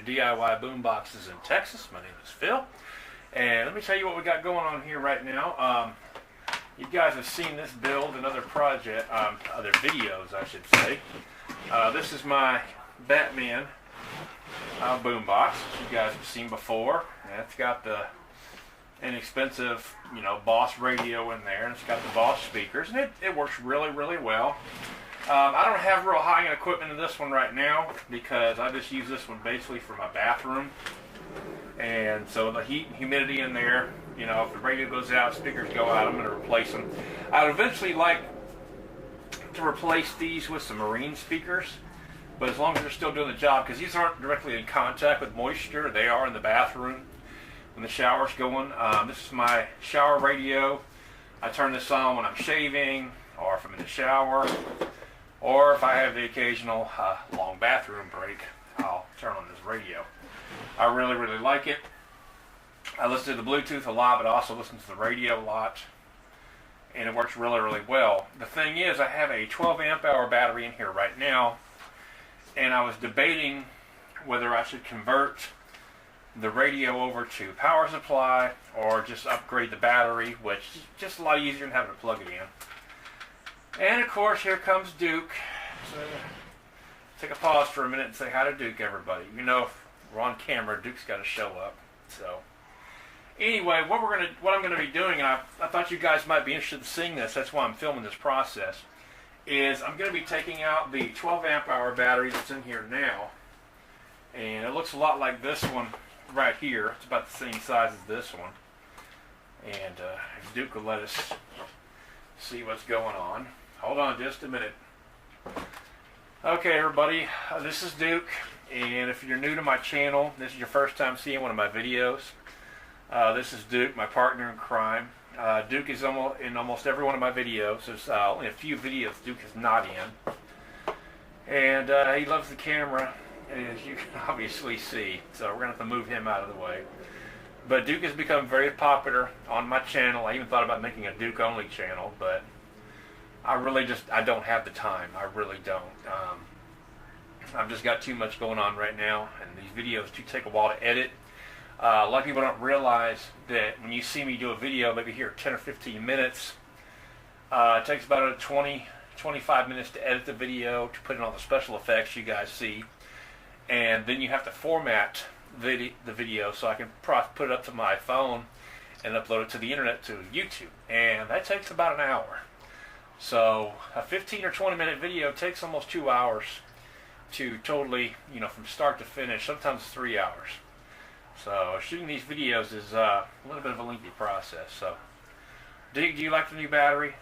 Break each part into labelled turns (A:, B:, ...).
A: DIY boomboxes in Texas. My name is Phil, and let me tell you what we got going on here right now. You guys have seen this build in other other videos, I should say. This is my Batman boombox, you guys have seen before. And it's got the inexpensive, Boss radio in there, and it's got the Boss speakers, and it works really, really well. I don't have real high-end equipment in this one right now because I just use this one basically for my bathroom. And so the heat and humidity in there, if the radio goes out, speakers go out, I'm going to replace them. I'd eventually like to replace these with some marine speakers, but as long as they're still doing the job, because these aren't directly in contact with moisture, they are in the bathroom when the shower's going. This is my shower radio. I turn this on when I'm shaving, or if I'm in the shower, or if I have the occasional long bathroom break, I'll turn on this radio. I really, really like it. I listen to the Bluetooth a lot, but I also listen to the radio a lot, and it works really, really well. The thing is, I have a 12 amp hour battery in here right now, and I was debating whether I should convert the radio over to power supply or just upgrade the battery, which is just a lot easier than having to plug it in. And of course, here comes Duke. So take a pause for a minute and say hi to Duke, everybody. If we're on camera, Duke's got to show up. So anyway, what I'm gonna be doing, and I thought you guys might be interested in seeing this. That's why I'm filming this process. Is I'm going to be taking out the 12 amp hour battery that's in here now, and it looks a lot like this one right here. It's about the same size as this one, and if Duke will let us see what's going on. Hold on just a minute. Okay, everybody, this is Duke, and if you're new to my channel, this is your first time seeing one of my videos. This is Duke, my partner in crime. Duke is in almost every one of my videos. There's only a few videos Duke is not in. And he loves the camera, as you can obviously see. So we're going to have to move him out of the way. But Duke has become very popular on my channel. I even thought about making a Duke only channel, but I don't have the time. I really don't. I've just got too much going on right now, and these videos do take a while to edit. A lot of people don't realize that when you see me do a video, maybe here 10 or 15 minutes, it takes about 25 minutes to edit the video, to put in all the special effects you guys see, and then you have to format the video so I can put it up to my phone and upload it to the internet, to YouTube, and that takes about an hour. So a 15 or 20 minute video takes almost 2 hours to totally, from start to finish, sometimes 3 hours. So shooting these videos is a little bit of a lengthy process. So, do you like the new battery?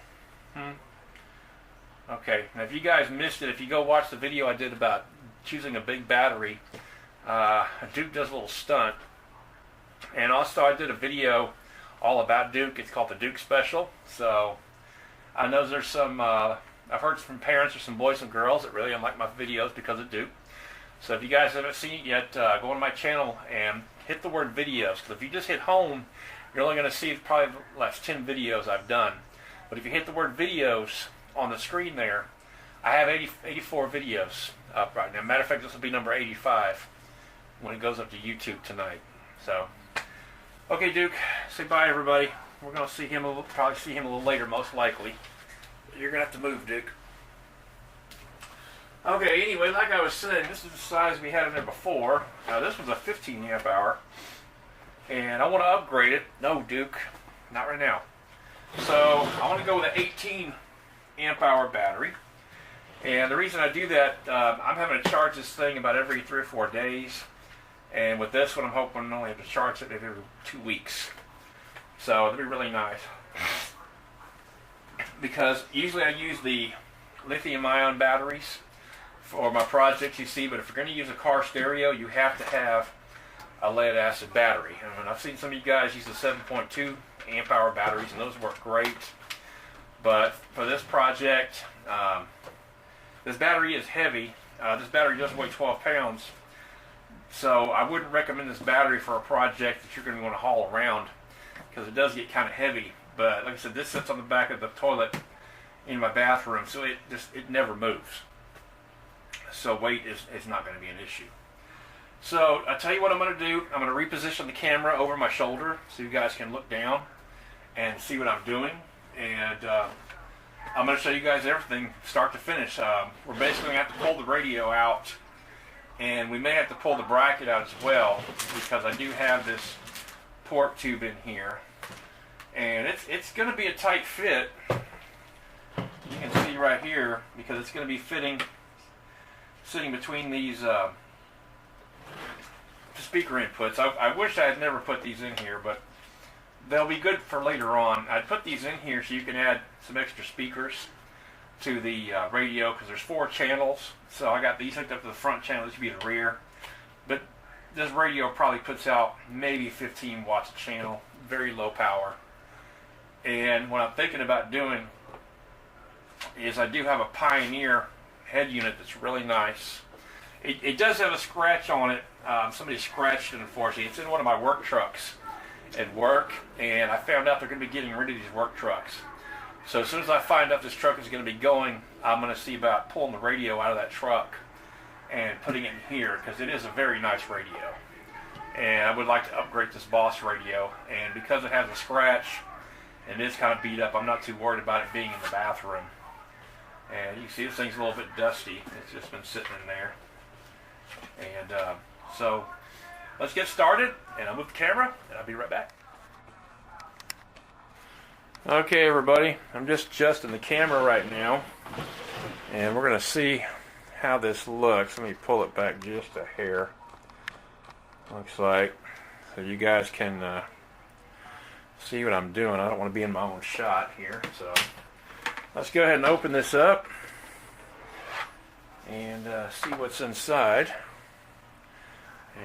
A: Okay, now if you guys missed it, if you go watch the video I did about choosing a big battery, Duke does a little stunt. And also I did a video all about Duke. It's called the Duke Special. So I know there's some, I've heard from parents or some boys and girls that really don't like my videos because of Duke. So if you guys haven't seen it yet, go on my channel and hit the word videos, because if you just hit home, you're only going to see probably the last 10 videos I've done. But if you hit the word videos on the screen there, I have 84 videos up right now. Matter of fact, this will be number 85 when it goes up to YouTube tonight. So, okay, Duke, say bye, everybody. We're going to see him probably see him a little later, most likely. You're going to have to move, Duke. Okay, anyway, like I was saying, this is the size we had in there before. This was a 15 amp hour, and I want to upgrade it. No, Duke, not right now. So I want to go with an 18 amp hour battery, and the reason I do that, I'm having to charge this thing about every 3 or 4 days, and with this one I'm hoping I only have to charge it every 2 weeks. So it'll be really nice, because usually I use the lithium-ion batteries for my projects, you see, but if you're going to use a car stereo, you have to have a lead-acid battery. And I've seen some of you guys use the 7.2 amp hour batteries, and those work great. But for this project, this battery is heavy. This battery does weigh 12 pounds, so I wouldn't recommend this battery for a project that you're going to want to haul around, because it does get kind of heavy. But like I said, this sits on the back of the toilet in my bathroom, so it never moves. So weight is not going to be an issue. So I tell you what I'm going to do. I'm going to reposition the camera over my shoulder so you guys can look down and see what I'm doing. And I'm going to show you guys everything start to finish. We're basically going to have to pull the radio out, and we may have to pull the bracket out as well, because I do have this port tube in here, and it's going to be a tight fit. You can see right here, because it's going to be sitting between these speaker inputs. I wish I had never put these in here, but they'll be good for later on. I'd put these in here so you can add some extra speakers to the radio, because there's 4 channels. So I got these hooked up to the front channel. This would be the rear. But this radio probably puts out maybe 15 watts a channel, very low power. And what I'm thinking about doing is I do have a Pioneer head unit that's really nice. It does have a scratch on it. Somebody scratched it, unfortunately. It's in one of my work trucks at work, and I found out they're going to be getting rid of these work trucks. So as soon as I find out this truck is going to be going, I'm going to see about pulling the radio out of that truck and putting it in here, because it is a very nice radio. And I would like to upgrade this Boss radio, and because it has a scratch and it is kind of beat up, I'm not too worried about it being in the bathroom. And you can see this thing's a little bit dusty. It's just been sitting in there. And so let's get started, and I'll move the camera, and I'll be right back. Okay, everybody, I'm just adjusting the camera right now, and we're going to see how this looks. Let me pull it back just a hair. Looks like, so you guys can see what I'm doing. I don't want to be in my own shot here, so let's go ahead and open this up and see what's inside.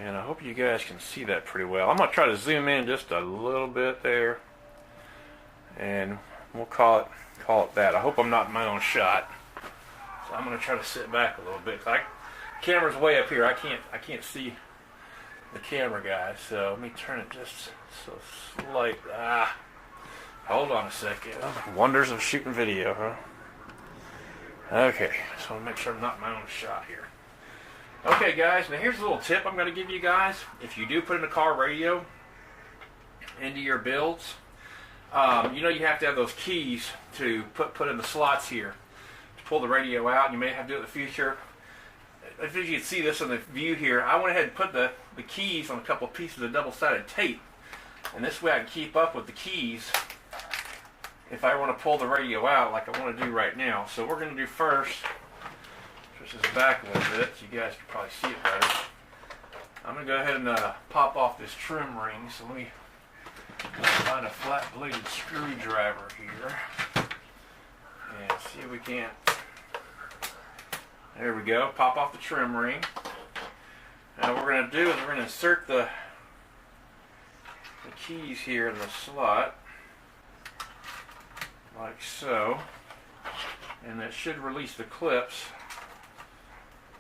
A: And I hope you guys can see that pretty well. I'm going to try to zoom in just a little bit there, and we'll call it that. I hope I'm not in my own shot. So I'm going to try to sit back a little bit. Camera's way up here. I can't see the camera, guys. So let me turn it just so slight. Hold on a second. Wonders of shooting video, huh? Okay, just want to make sure I'm not in my own shot here. Okay, guys, now here's a little tip I'm going to give you guys. If you do put in a car radio into your builds, you know you have to have those keys to put in the slots here to pull the radio out. You may have to do it in the future. If you can see this in the view here, I went ahead and put the keys on a couple of pieces of double-sided tape. And this way I can keep up with the keys if I want to pull the radio out like I want to do right now. So we're going to do first, switch this back a little bit so you guys can probably see it better. I'm going to go ahead and pop off this trim ring. So let me find a flat-bladed screwdriver here and see if we can't. There we go. Pop off the trim ring. Now what we're going to do is we're going to insert the keys here in the slot, like so, and that should release the clips,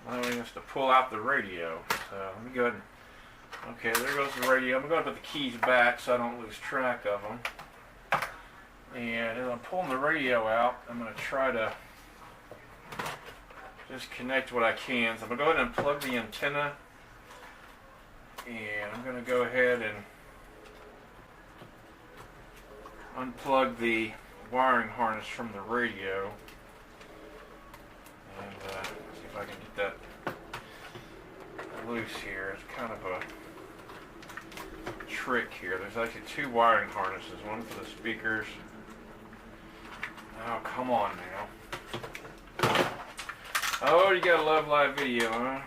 A: allowing us to pull out the radio. So let me go ahead and, okay, there goes the radio. I'm going to put the keys back so I don't lose track of them. And as I'm pulling the radio out, I'm going to try to just connect what I can. So I'm going to go ahead and plug the antenna, and I'm going to go ahead and unplug the wiring harness from the radio, and see if I can get that loose here. It's kind of a trick here. There's actually 2 wiring harnesses, one for the speakers. Oh, come on now. Oh, you gotta love live video, huh?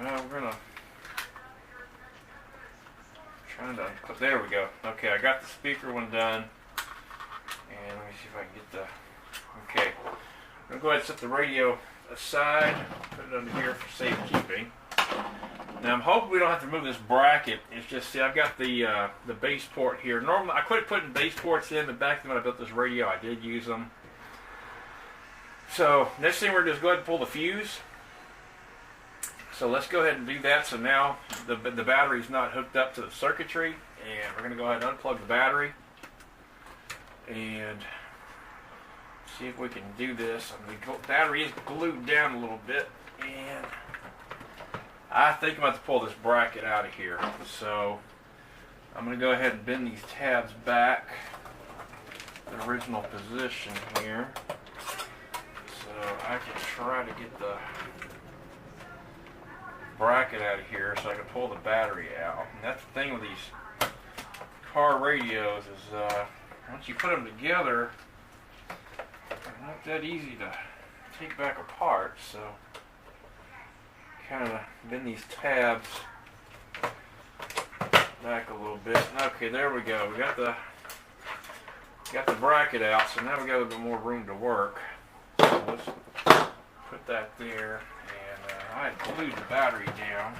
A: Well, we're gonna there we go. Okay, I got the speaker one done, and let me see if I can get the. Okay, I'm gonna go ahead and set the radio aside, put it under here for safekeeping. Now I'm hoping we don't have to move this bracket. It's just, see, I've got the base port here. Normally, I quit putting base ports in, but back when I built this radio, I did use them. So next thing we're just go ahead and pull the fuse. So let's go ahead and do that. So now the battery's not hooked up to the circuitry, and we're going to go ahead and unplug the battery and see if we can do this. The battery is glued down a little bit, and I think I'm about to pull this bracket out of here. So I'm going to go ahead and bend these tabs back to the original position here. So I can try to get the bracket out of here so I can pull the battery out. And that's the thing with these car radios is once you put them together, they're not that easy to take back apart. So kind of bend these tabs back a little bit. Okay, there we go. We got the bracket out, so now we got a little bit more room to work. So let's put that there, and I had glued the battery down.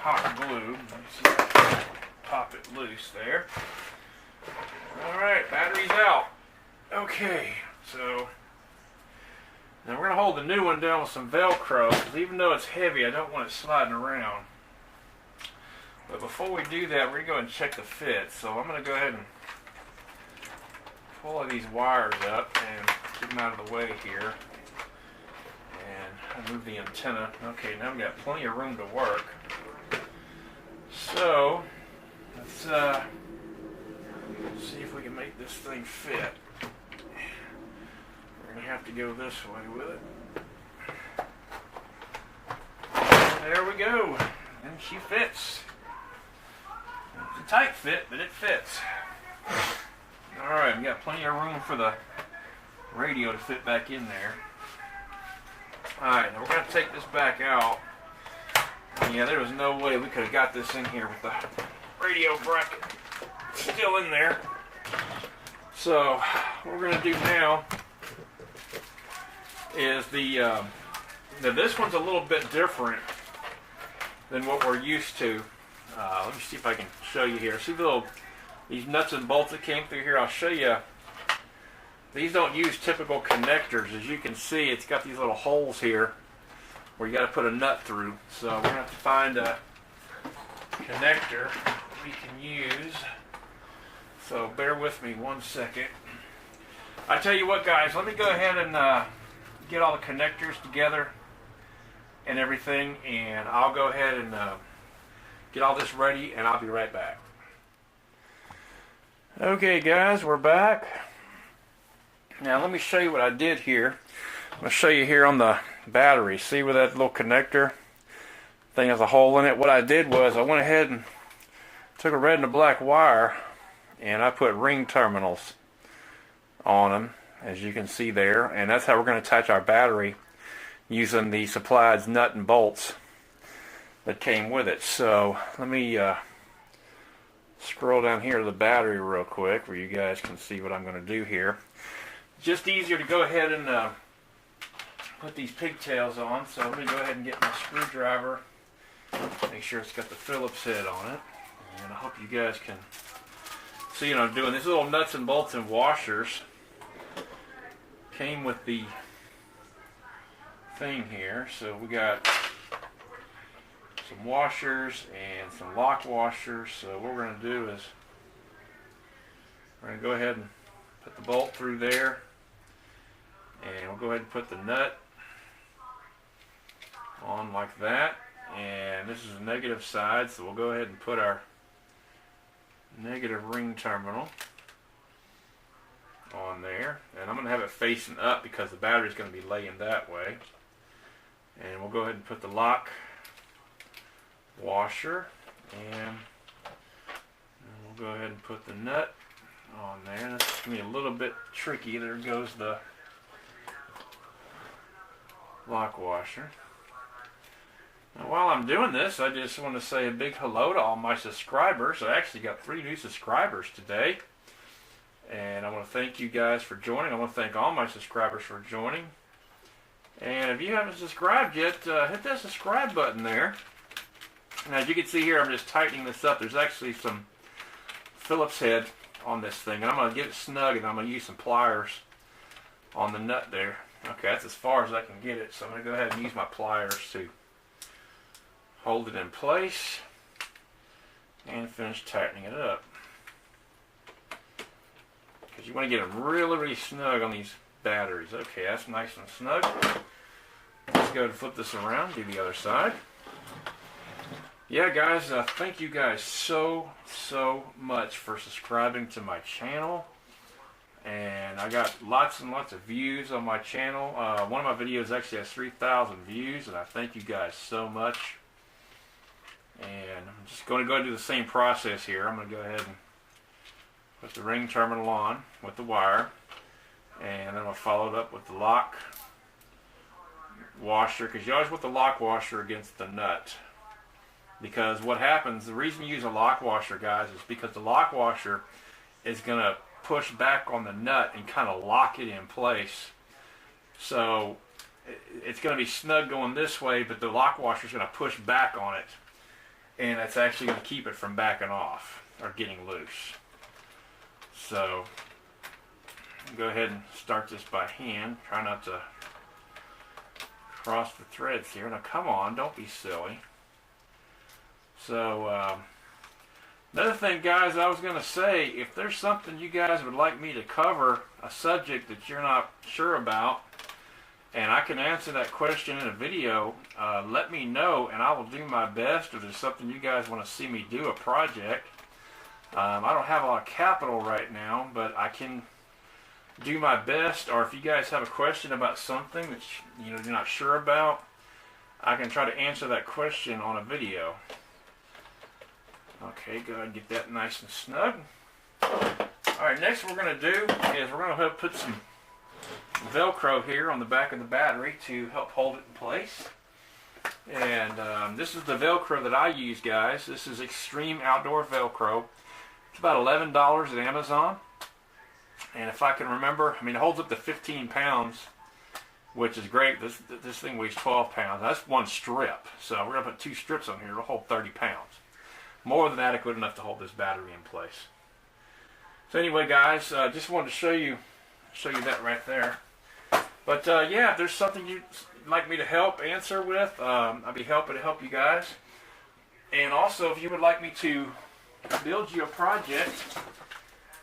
A: Hot glue. Let me see if I can pop it loose there. All right, battery's out. Okay, so now we're going to hold the new one down with some Velcro, because even though it's heavy, I don't want it sliding around. But before we do that, we're going to go and check the fit. So I'm going to go ahead and pull all these wires up and get them out of the way here. And move the antenna. Okay, now we've got plenty of room to work. So let's see if we can make this thing fit. We're going to have to go this way with it. There we go. And she fits. It's a tight fit, but it fits. Alright, we got plenty of room for the radio to fit back in there. Alright, now we're going to take this back out. Yeah, there was no way we could have got this in here with the radio bracket still in there. So, what we're going to do now is now this one's a little bit different than what we're used to. Let me see if I can show you here. See these nuts and bolts that came through here? I'll show you. These don't use typical connectors. As you can see, it's got these little holes here where you got to put a nut through. So we're going to have to find a connector we can use. So bear with me one second. I tell you what, guys, let me go ahead and get all the connectors together and everything, and I'll go ahead and get all this ready, and I'll be right back. Okay, guys, we're back. Now let me show you what I did here. I'm going to show you here on the battery. See where that little connector thing has a hole in it? What I did was I went ahead and took a red and a black wire, and I put ring terminals on them, as you can see there, and that's how we're going to attach our battery using the supplied nut and bolts that came with it. So let me scroll down here to the battery real quick where you guys can see what I'm going to do here. Just easier to go ahead and put these pigtails on, so let me go ahead and get my screwdriver, make sure it's got the Phillips head on it, and I hope you guys can see what I'm doing. These little nuts and bolts and washers came with the thing here, so we got some washers and some lock washers. So what we're going to do is we're going to go ahead and put the bolt through there, and we'll go ahead and put the nut on like that, and this is the negative side, so we'll go ahead and put our negative ring terminal on there, and I'm going to have it facing up because the battery is going to be laying that way. And we'll go ahead and put the lock washer, and we'll go ahead and put the nut on there. That's going to be a little bit tricky. There goes the lock washer. Now, while I'm doing this, I just want to say a big hello to all my subscribers. I actually got 3 new subscribers today, and I want to thank you guys for joining. I want to thank all my subscribers for joining. And if you haven't subscribed yet, hit that subscribe button there. And as you can see here, I'm just tightening this up. There's actually some Phillips head on this thing, and I'm going to get it snug, and I'm going to use some pliers on the nut there. Okay, that's as far as I can get it, so I'm going to go ahead and use my pliers to hold it in place and finish tightening it up. Because you want to get them really, really snug on these batteries. Okay, that's nice and snug. Let's go ahead and flip this around, do the other side. Yeah, guys, thank you guys so much for subscribing to my channel. And I got lots and lots of views on my channel. One of my videos actually has 3,000 views, and I thank you guys so much. And I'm just going to go and do the same process here. I'm going to go ahead and put the ring terminal on with the wire, and then I'm going to follow it up with the lock washer, because you always want the lock washer against the nut. Because what happens, the reason you use a lock washer, guys, is because the lock washer is going to push back on the nut and kind of lock it in place. So it's going to be snug going this way, but the lock washer is going to push back on it, and it's actually going to keep it from backing off or getting loose. So go ahead and start this by hand. Try not to cross the threads here. Now come on, don't be silly. So another thing, guys, I was going to say, if there's something you guys would like me to cover, a subject that you're not sure about, and I can answer that question in a video, let me know and I will do my best. If there's something you guys want to see me do, a project, I don't have a lot of capital right now, but I can do my best. Or if you guys have a question about something that you're not sure about, I can try to answer that question on a video. Okay, go ahead and get that nice and snug. Alright, next what we're going to do is we're going to put some Velcro here on the back of the battery to help hold it in place. And this is the Velcro that I use, guys. This is Extreme Outdoor Velcro. It's about $11 at Amazon. And if I can remember, it holds up to 15 pounds, which is great. This thing weighs 12 pounds. That's one strip. So we're going to put 2 strips on here. It'll hold 30 pounds. More than adequate enough to hold this battery in place. So anyway, guys, just wanted to show you that right there. But yeah, if there's something you'd like me to help answer with, I'd be happy to help you guys. And also, if you would like me to build you a project,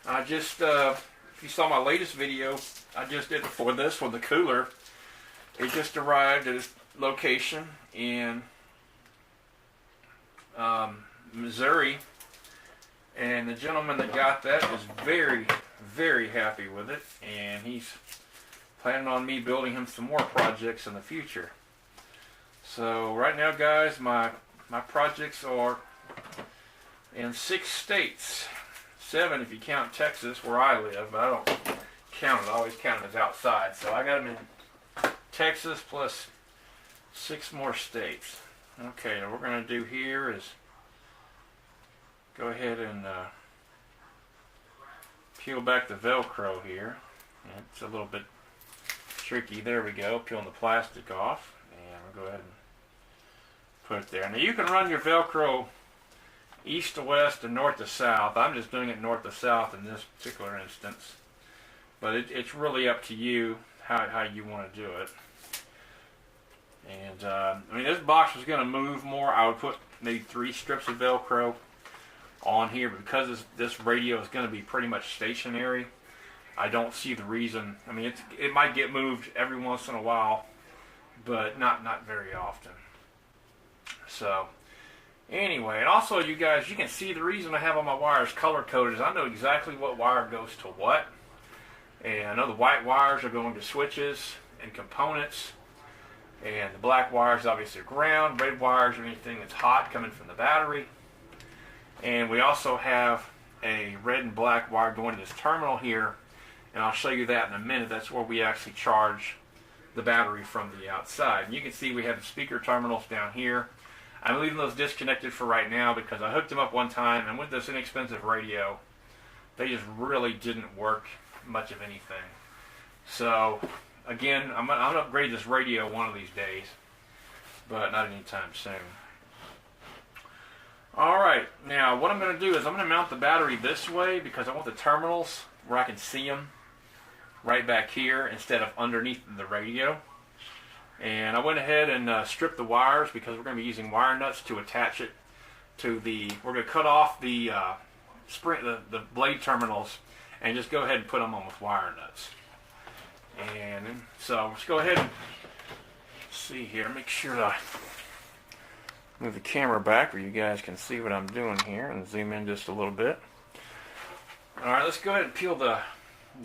A: if you saw my latest video I just did before this one, the cooler, it just arrived at its location in Missouri, and the gentleman that got that is very happy with it, and he's planning on me building him some more projects in the future. So right now, guys, my projects are in 6 states, 7 if you count Texas where I live, but I don't count it. I always count it as outside. So I got them in Texas plus 6 more states. Okay, now what we're going to do here is go ahead and peel back the Velcro here. It's a little bit tricky. There we go, peeling the plastic off, and we'll go ahead and put it there. Now you can run your Velcro east to west and north to south. I'm just doing it north to south in this particular instance, but it's really up to you how you want to do it. And this box was going to move more. I would put maybe 3 strips of Velcro on here, but because this radio is going to be pretty much stationary, I don't see the reason. It might get moved every once in a while, but not very often. So anyway, and also you guys, you can see the reason I have all my wires color coded is I know exactly what wire goes to what. And I know the white wires are going to switches and components, and the black wires obviously are ground, red wires are anything that's hot coming from the battery. And we also have a red and black wire going to this terminal here, and I'll show you that in a minute. That's where we actually charge the battery from the outside. And you can see we have the speaker terminals down here. I'm leaving those disconnected for right now because I hooked them up one time, and with this inexpensive radio, they just really didn't work much of anything. So again, I'm going to upgrade this radio one of these days, but not anytime soon. Alright, now what I'm going to do is I'm going to mount the battery this way because I want the terminals where I can see them right back here instead of underneath the radio. And I went ahead and stripped the wires because we're going to be using wire nuts to attach it to we're going to cut off the the blade terminals and just go ahead and put them on with wire nuts. And so let's go ahead and see here, make sure that I move the camera back where you guys can see what I'm doing here and zoom in just a little bit. Alright, let's go ahead and peel the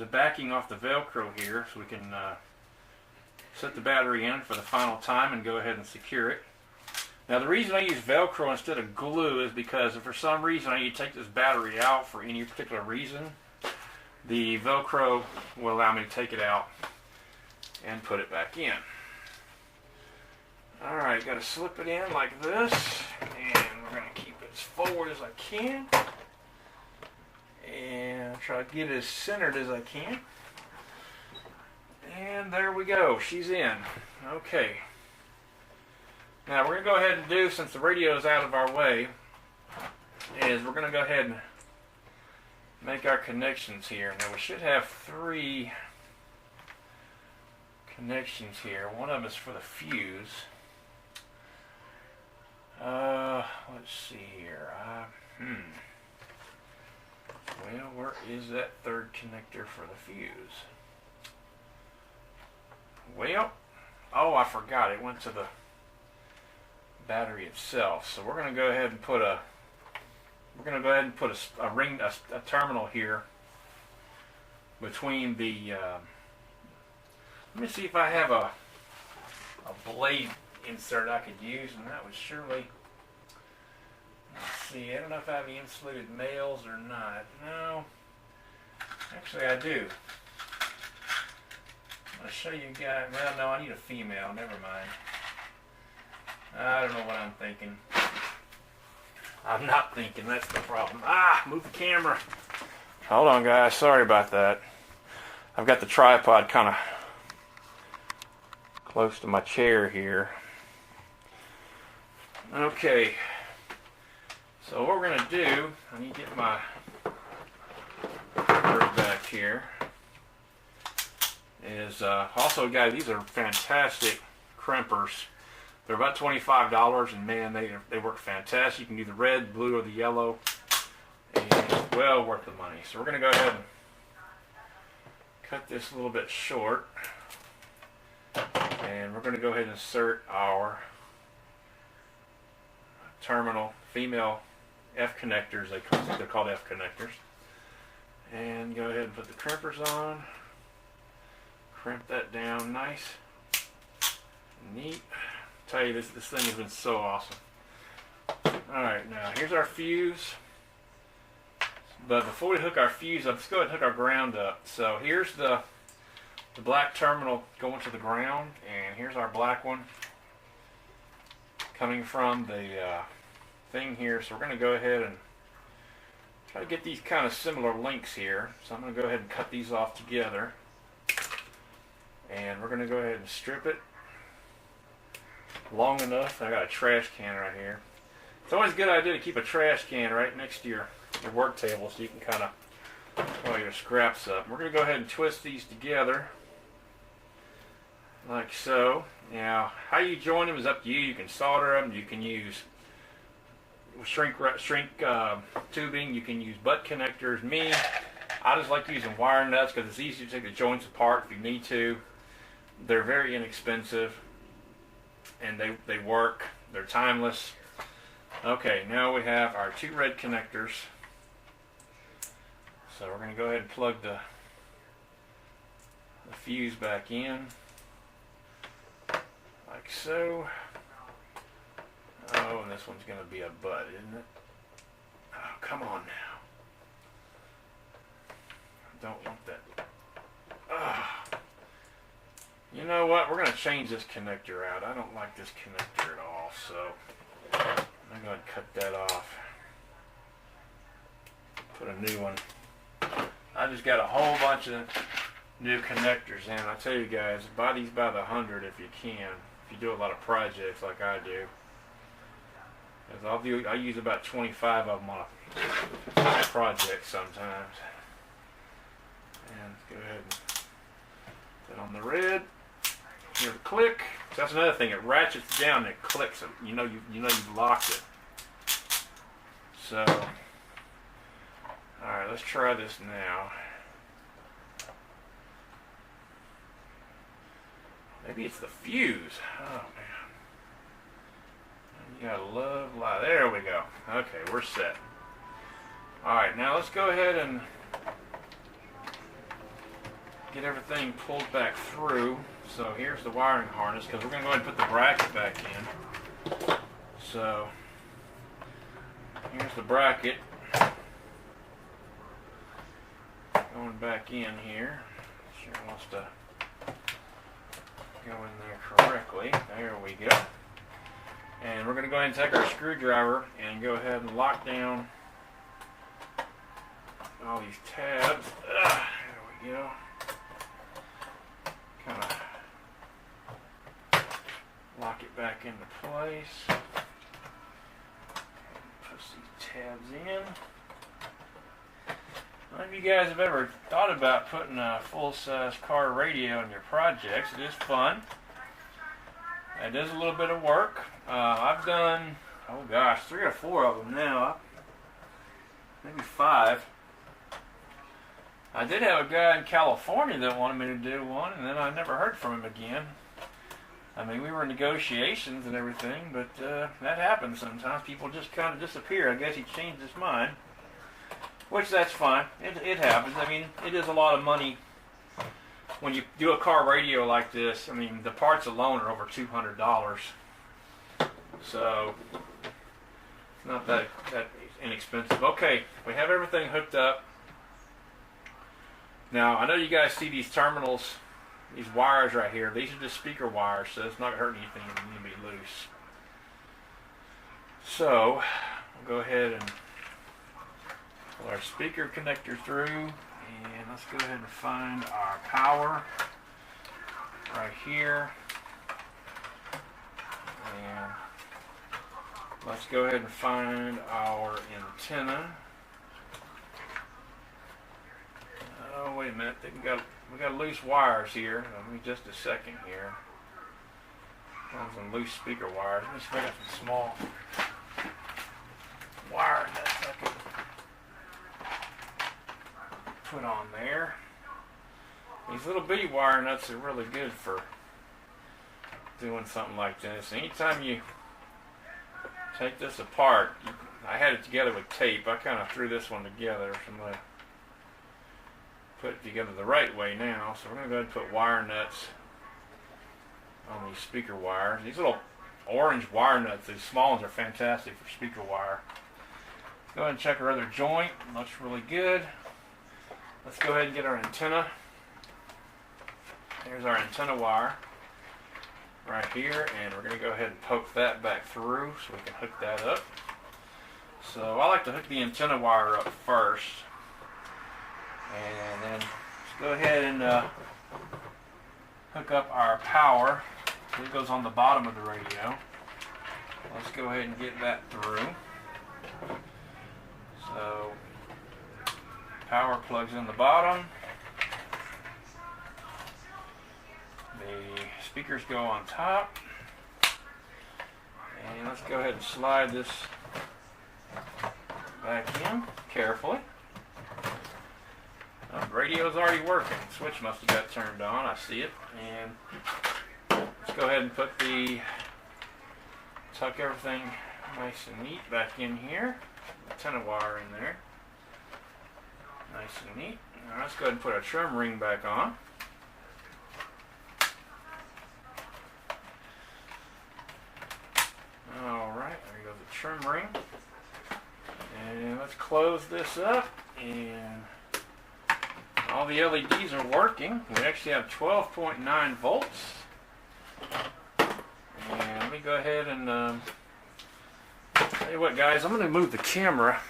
A: backing off the Velcro here so we can set the battery in for the final time and go ahead and secure it. Now the reason I use Velcro instead of glue is because if for some reason I need to take this battery out for any particular reason, the Velcro will allow me to take it out and put it back in. Alright, got to slip it in like this, and we're going to keep it as forward as I can, and try to get it as centered as I can. And there we go, she's in. Okay. Now we're going to go ahead and do, since the radio is out of our way, is we're going to go ahead and make our connections here. Now we should have 3 connections here. One of them is for the fuse. Let's see here. Well, where is that 3rd connector for the fuse? Well, oh, I forgot. It went to the battery itself. So we're going to go ahead and put a a terminal here between the. Let me see if I have a blade insert I could use, and that would surely. Let's see. I don't know if I have any insulated males or not. No, actually I do. I'll show you guys. Well, no, I need a female. Never mind. I don't know what I'm thinking. I'm not thinking. That's the problem. Move the camera. Hold on, guys. Sorry about that. I've got the tripod kind of close to my chair here. Okay. So what we're going to do, I need to get my bird back here, is also, guys, these are fantastic crimpers. They're about $25, and man, they work fantastic. You can do the red, blue, or the yellow, and it's well worth the money. So we're going to go ahead and cut this a little bit short, and we're going to go ahead and insert our terminal female F connectors. They're called F connectors, and go ahead and put the crimpers on. Crimp that down nice, neat. Tell you, this thing has been so awesome. Alright, now here's our fuse. But before we hook our fuse up, let's go ahead and hook our ground up. So here's the black terminal going to the ground, and here's our black one coming from the thing here. So we're going to go ahead and try to get these kind of similar links here. So I'm going to go ahead and cut these off together. And we're going to go ahead and strip it long enough. I got a trash can right here. It's always a good idea to keep a trash can right next to your work table so you can kind of throw your scraps up. We're going to go ahead and twist these together like so. Now, how you join them is up to you. You can solder them. You can use shrink tubing. You can use butt connectors. Me, I just like using wire nuts because it's easy to take the joints apart if you need to. They're very inexpensive, and they work. They're timeless. Okay, now we have our 2 red connectors. So we're going to go ahead and plug the fuse back in, like so. Oh, and this one's going to be a butt, isn't it? Oh, come on now. I don't want that. You know what? We're going to change this connector out. I don't like this connector at all, so I'm going to cut that off. Put a new one. I just got a whole bunch of new connectors in. I tell you guys, buy these by the 100 if you can. If you do a lot of projects like I do. I use about 25 of them on a project sometimes. And go ahead and put on the red. Hear the click. So that's another thing. It ratchets down and it clicks. You know you've locked it. So, all right, let's try this now. Maybe it's the fuse. Oh man. You gotta love light. There we go. Okay, we're set. Alright, now let's go ahead and get everything pulled back through. So here's the wiring harness, because we're going to go ahead and put the bracket back in. So here's the bracket going back in here. Sure wants to go in there correctly. There we go. And we're going to go ahead and take our screwdriver and go ahead and lock down all these tabs. There we go. Kind of lock it back into place. Push these tabs in. None of you guys have ever thought about putting a full-size car radio in your projects. It is fun. It is a little bit of work. I've done, oh gosh, 3 or 4 of them now. Maybe 5. I did have a guy in California that wanted me to do one, and then I never heard from him again. I mean, we were in negotiations and everything, but that happens sometimes. People just kind of disappear. I guess he changed his mind, which that's fine. It happens. I mean, it is a lot of money when you do a car radio like this. I mean, the parts alone are over $200. So, it's not that inexpensive. Okay, we have everything hooked up. Now, I know you guys see these terminals, these wires right here. These are just speaker wires, so it's not going to hurt anything if they need to be loose. So, we'll go ahead and pull our speaker connector through, and let's go ahead and find our power right here. And let's go ahead and find our antenna. Oh, wait a minute. We got loose wires here. Give me just a second here. Got some loose speaker wires. Let me see if I got some small wire nuts I can put on there. These little bitty wire nuts are really good for doing something like this. Anytime you take this apart, I had it together with tape. I kind of threw this one together. So I'm going to put it together the right way now. So we're going to go ahead and put wire nuts on these speaker wires. These little orange wire nuts, these small ones, are fantastic for speaker wire. Let's go ahead and check our other joint. Looks really good. Let's go ahead and get our antenna. Here's our antenna wire right here, and we're going to go ahead and poke that back through so we can hook that up. So I like to hook the antenna wire up first, and then let's go ahead and hook up our power. It goes on the bottom of the radio. Let's go ahead and get that through. So power plugs in the bottom. The speakers go on top. And let's go ahead and slide this back in carefully. The radio's already working. The switch must have got turned on. I see it. And let's go ahead and tuck everything nice and neat back in here. Antenna wire in there. Nice and neat. Now let's go ahead and put our trim ring back on. Alright, there goes the trim ring. And let's close this up, and all the LEDs are working. We actually have 12.9 volts. And let me go ahead and tell you what, guys, I'm going to move the camera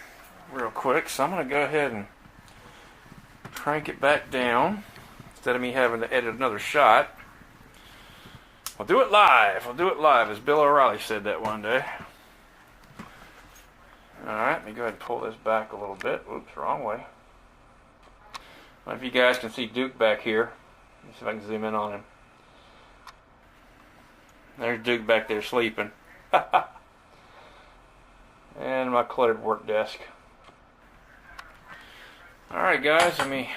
A: real quick. So I'm going to go ahead and crank it back down instead of me having to edit another shot. I'll do it live. I'll do it live, as Bill O'Reilly said that one day. Alright, let me go ahead and pull this back a little bit. Oops, wrong way. I don't know if you guys can see Duke back here. Let me see if I can zoom in on him. There's Duke back there sleeping. And my cluttered work desk. Alright guys, let me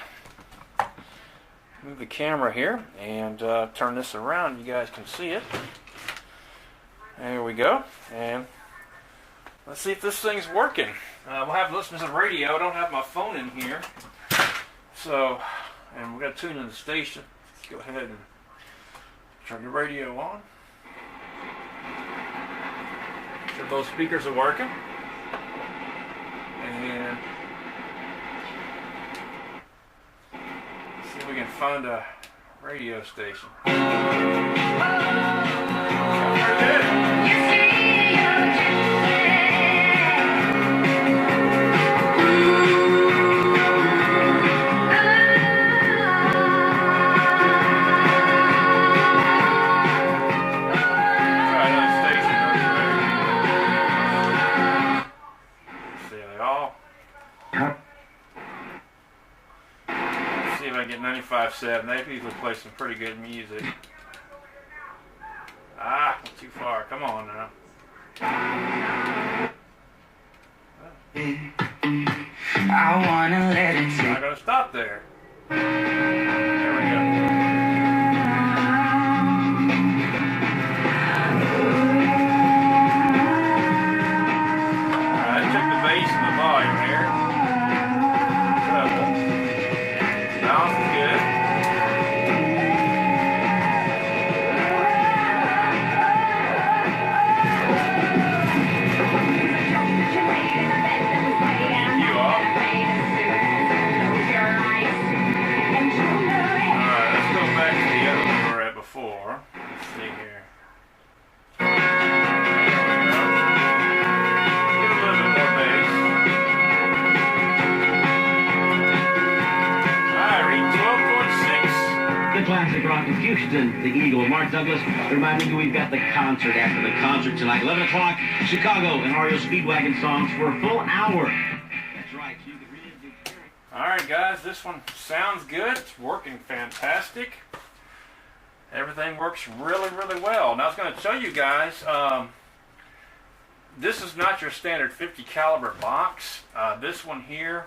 A: move the camera here and turn this around. You guys can see it. There we go. And let's see if this thing's working. We'll have to listen to the radio. I don't have my phone in here. So, and we're going to tune in the station. Let's go ahead and turn the radio on. Sure both speakers are working. And see if we can find a radio station. See if I can get 95.7. They usually play some pretty good music. Ah, too far. Come on now. I wanna let it take. I'm not gonna stop there. There we go. Alright, check the bass and the volume here. Sounds good. You off. Alright, let's go back to the other one we were at before. Let's see here.
B: Classic rock of Houston, the Eagle, Mark Douglas, reminding you we've got the concert after the concert tonight, 11 o'clock, Chicago, and REO Speedwagon songs for a full hour. That's right. You can really do.
A: Alright guys, this one sounds good. It's working fantastic. Everything works really, really well. Now I was going to tell you guys, this is not your standard 50 caliber box. This one here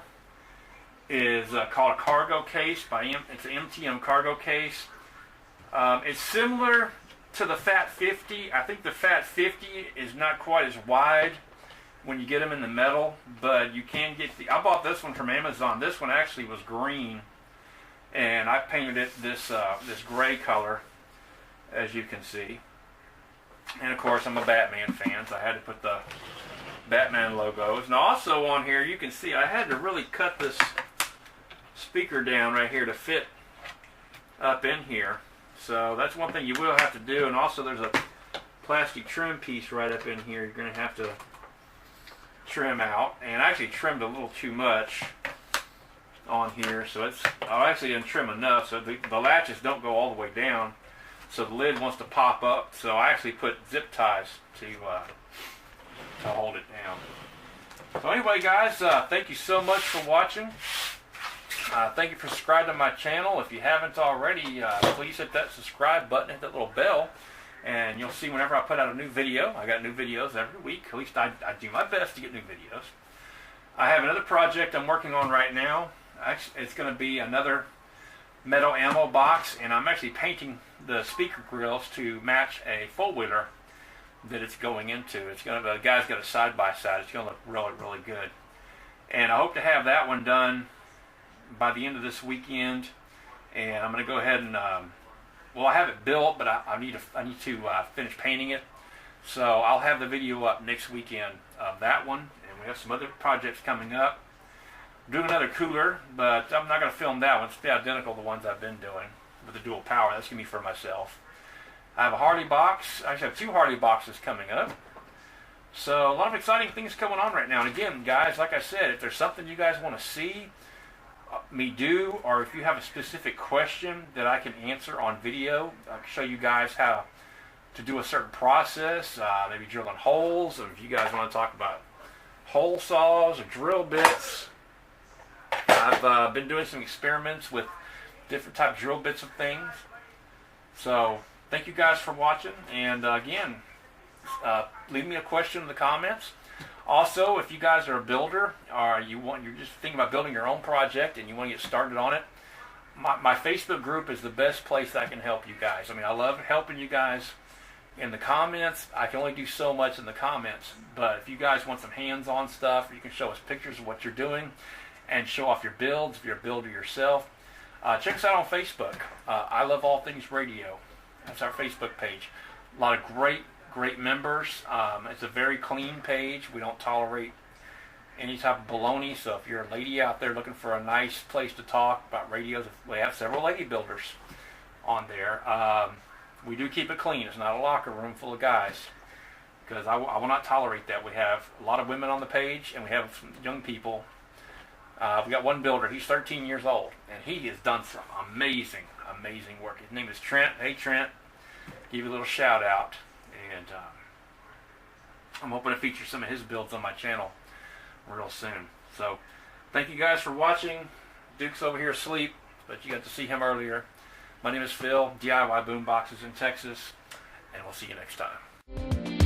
A: is called a cargo case. It's an MTM cargo case. It's similar to the Fat 50. I think the Fat 50 is not quite as wide when you get them in the metal, but you can get I bought this one from Amazon. This one actually was green, and I painted it this gray color, as you can see. And of course, I'm a Batman fan, so I had to put the Batman logos. And also on here, you can see I had to really cut this speaker down right here to fit up in here. So that's one thing you will have to do. And also there's a plastic trim piece right up in here you're going to have to trim out. And I actually trimmed a little too much on here. So I actually didn't trim enough, so the latches don't go all the way down. So the lid wants to pop up. So I actually put zip ties to hold it down. So anyway guys, thank you so much for watching. Thank you for subscribing to my channel. If you haven't already, please hit that subscribe button, hit that little bell, and you'll see whenever I put out a new video. I got new videos every week. At least I do my best to get new videos. I have another project I'm working on right now. Actually, it's going to be another metal ammo box, and I'm actually painting the speaker grills to match a four-wheeler that it's going into. The guy's got a side-by-side. It's going to look really, really good. And I hope to have that one done by the end of this weekend, and I'm going to go ahead and well, I have it built, but I need to finish painting it. So I'll have the video up next weekend of that one, and we have some other projects coming up. I'm doing another cooler, but I'm not going to film that one. It's identical to the ones I've been doing with the dual power. That's going to be for myself. I have a Harley box. I actually have 2 Harley boxes coming up. So a lot of exciting things going on right now. And again, guys, like I said, if there's something you guys want to see me do, or if you have a specific question that I can answer on video, I can show you guys how to do a certain process, maybe drilling holes, or if you guys want to talk about hole saws or drill bits. I've been doing some experiments with different type of drill bits and things. So thank you guys for watching, and again, leave me a question in the comments. Also, if you guys are a builder, or you're just thinking about building your own project and you want to get started on it, my Facebook group is the best place I can help you guys. I mean, I love helping you guys in the comments. I can only do so much in the comments, but if you guys want some hands-on stuff, you can show us pictures of what you're doing and show off your builds if you're a builder yourself. Check us out on Facebook. I Love All Things Radio. That's our Facebook page. A lot of great members. It's a very clean page. We don't tolerate any type of baloney. So if you're a lady out there looking for a nice place to talk about radios, we have several lady builders on there. We do keep it clean. It's not a locker room full of guys, because I will not tolerate that. We have a lot of women on the page, and we have some young people. We got one builder. He's 13 years old, and he has done some amazing work. His name is Trent. Hey, Trent. Give you a little shout out. And I'm hoping to feature some of his builds on my channel real soon. So, thank you guys for watching. Duke's over here asleep, but you got to see him earlier. My name is Phil, DIY Boomboxes in Texas, and we'll see you next time.